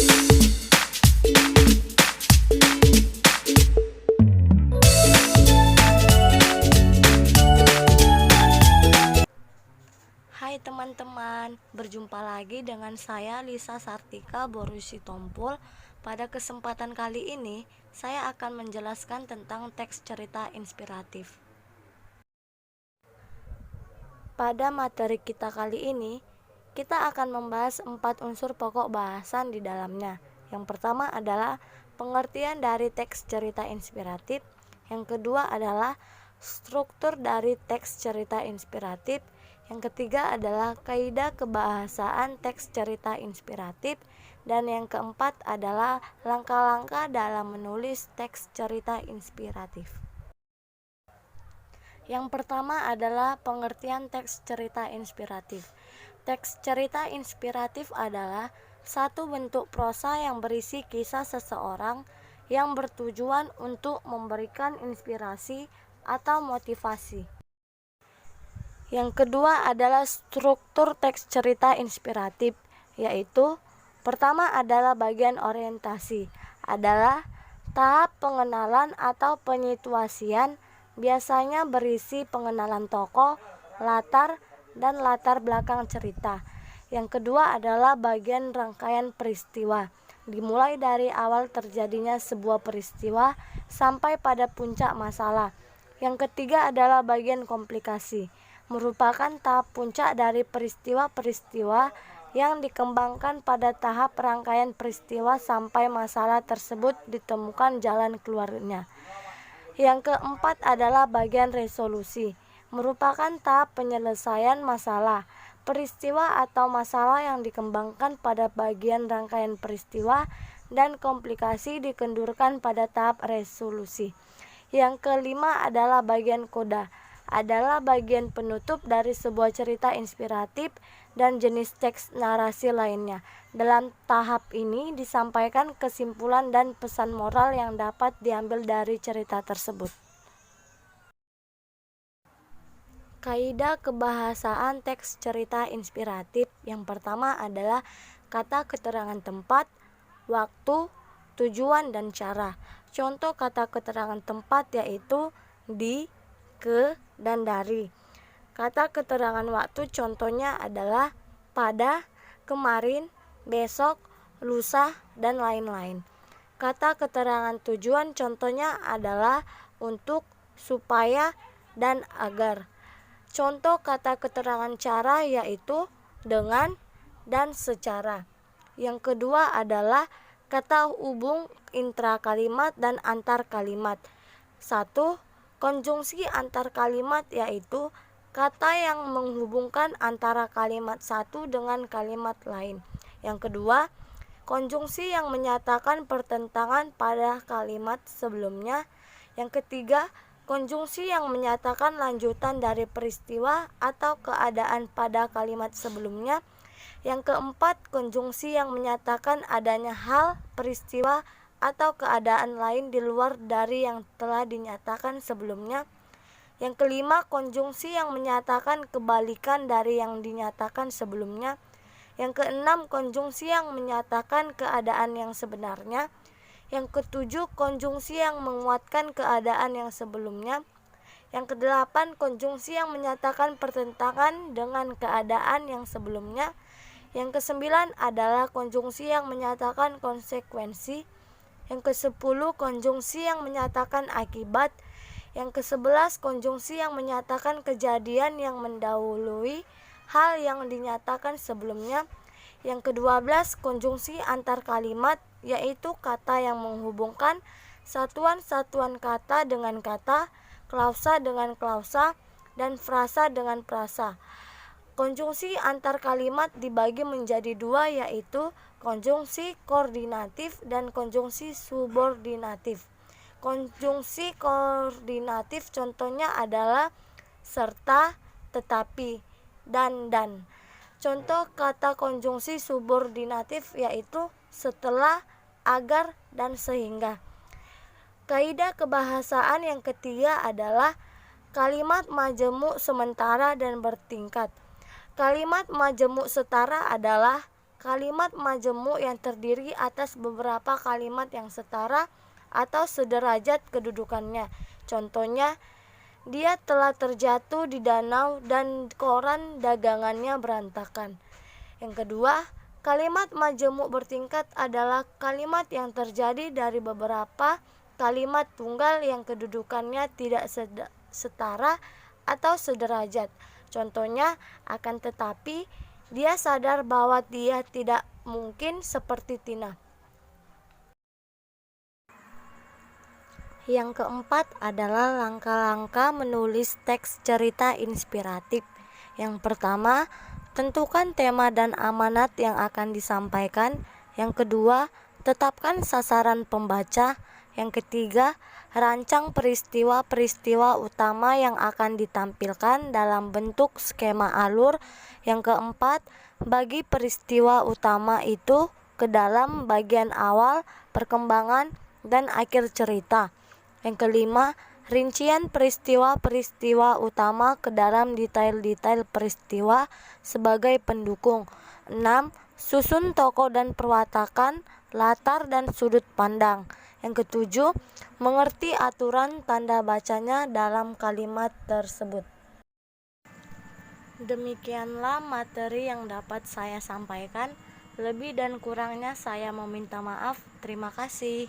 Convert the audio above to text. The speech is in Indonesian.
Hai teman-teman, berjumpa lagi dengan saya Lisa Sartika Borusitompul. Pada kesempatan kali ini, saya akan menjelaskan tentang teks cerita inspiratif. Pada materi kita kali ini, kita akan membahas 4 unsur pokok bahasan di dalamnya. Yang pertama adalah pengertian dari teks cerita inspiratif. Yang kedua adalah struktur dari teks cerita inspiratif. Yang ketiga adalah kaidah kebahasaan teks cerita inspiratif. Dan yang keempat adalah langkah-langkah dalam menulis teks cerita inspiratif. Yang pertama adalah pengertian teks cerita inspiratif. Teks cerita inspiratif adalah satu bentuk prosa yang berisi kisah seseorang yang bertujuan untuk memberikan inspirasi atau motivasi. Yang kedua adalah struktur teks cerita inspiratif, yaitu pertama adalah bagian orientasi, adalah tahap pengenalan atau penyituasian, biasanya berisi pengenalan tokoh, latar, dan latar belakang cerita. Yang kedua adalah bagian rangkaian peristiwa, dimulai dari awal terjadinya sebuah peristiwa sampai pada puncak masalah. Yang ketiga adalah bagian komplikasi, merupakan tahap puncak dari peristiwa-peristiwa yang dikembangkan pada tahap rangkaian peristiwa sampai masalah tersebut ditemukan jalan keluarnya. Yang keempat adalah bagian resolusi, merupakan tahap penyelesaian masalah, peristiwa atau masalah yang dikembangkan pada bagian rangkaian peristiwa dan komplikasi dikendurkan pada tahap resolusi. Yang kelima adalah bagian koda, adalah bagian penutup dari sebuah cerita inspiratif dan jenis teks narasi lainnya. Dalam tahap ini disampaikan kesimpulan dan pesan moral yang dapat diambil dari cerita tersebut. Kaidah kebahasaan teks cerita inspiratif yang pertama adalah kata keterangan tempat, waktu, tujuan, dan cara. Contoh kata keterangan tempat yaitu di, ke, dan dari. Kata keterangan waktu contohnya adalah pada, kemarin, besok, lusa, dan lain-lain. Kata keterangan tujuan contohnya adalah untuk, supaya, dan agar. Contoh kata keterangan cara yaitu dengan dan secara. Yang kedua adalah kata hubung intrakalimat dan antar kalimat. 1. Konjungsi antar kalimat yaitu kata yang menghubungkan antara kalimat satu dengan kalimat lain. Yang kedua, konjungsi yang menyatakan pertentangan pada kalimat sebelumnya. Yang ketiga, konjungsi yang menyatakan lanjutan dari peristiwa atau keadaan pada kalimat sebelumnya. Yang keempat, konjungsi yang menyatakan adanya hal, peristiwa, atau keadaan lain di luar dari yang telah dinyatakan sebelumnya. Yang kelima, konjungsi yang menyatakan kebalikan dari yang dinyatakan sebelumnya. Yang keenam, konjungsi yang menyatakan keadaan yang sebenarnya. Yang ketujuh, konjungsi yang menguatkan keadaan yang sebelumnya. Yang kedelapan, konjungsi yang menyatakan pertentangan dengan keadaan yang sebelumnya. Yang kesembilan adalah konjungsi yang menyatakan konsekuensi. Yang kesepuluh, konjungsi yang menyatakan akibat. Yang kesebelas, konjungsi yang menyatakan kejadian yang mendahului hal yang dinyatakan sebelumnya. Yang ke-12, konjungsi antar kalimat, yaitu kata yang menghubungkan satuan-satuan kata dengan kata, klausa dengan klausa, dan frasa dengan frasa. Konjungsi antar kalimat dibagi menjadi dua, yaitu konjungsi koordinatif dan konjungsi subordinatif. Konjungsi koordinatif contohnya adalah serta, tetapi, dan. Contoh kata konjungsi subordinatif yaitu setelah, agar, dan sehingga. Kaidah kebahasaan yang ketiga adalah kalimat majemuk sementara dan bertingkat. Kalimat majemuk setara adalah kalimat majemuk yang terdiri atas beberapa kalimat yang setara atau sederajat kedudukannya. Contohnya, dia telah terjatuh di danau dan koran dagangannya berantakan. Yang kedua, kalimat majemuk bertingkat adalah kalimat yang terjadi dari beberapa kalimat tunggal yang kedudukannya tidak setara atau sederajat. Contohnya, akan tetapi dia sadar bahwa dia tidak mungkin seperti Tina. Yang keempat adalah langkah-langkah menulis teks cerita inspiratif. Yang pertama, tentukan tema dan amanat yang akan disampaikan. Yang kedua, tetapkan sasaran pembaca. Yang ketiga, rancang peristiwa-peristiwa utama yang akan ditampilkan dalam bentuk skema alur. Yang keempat, bagi peristiwa utama itu ke dalam bagian awal, perkembangan, dan akhir cerita. Yang kelima, rincian peristiwa-peristiwa utama ke dalam detail-detail peristiwa sebagai pendukung. 6. Susun tokoh dan perwatakan, latar dan sudut pandang. Yang ketujuh, mengerti aturan tanda bacanya dalam kalimat tersebut. Demikianlah materi yang dapat saya sampaikan. Lebih dan kurangnya saya meminta maaf. Terima kasih.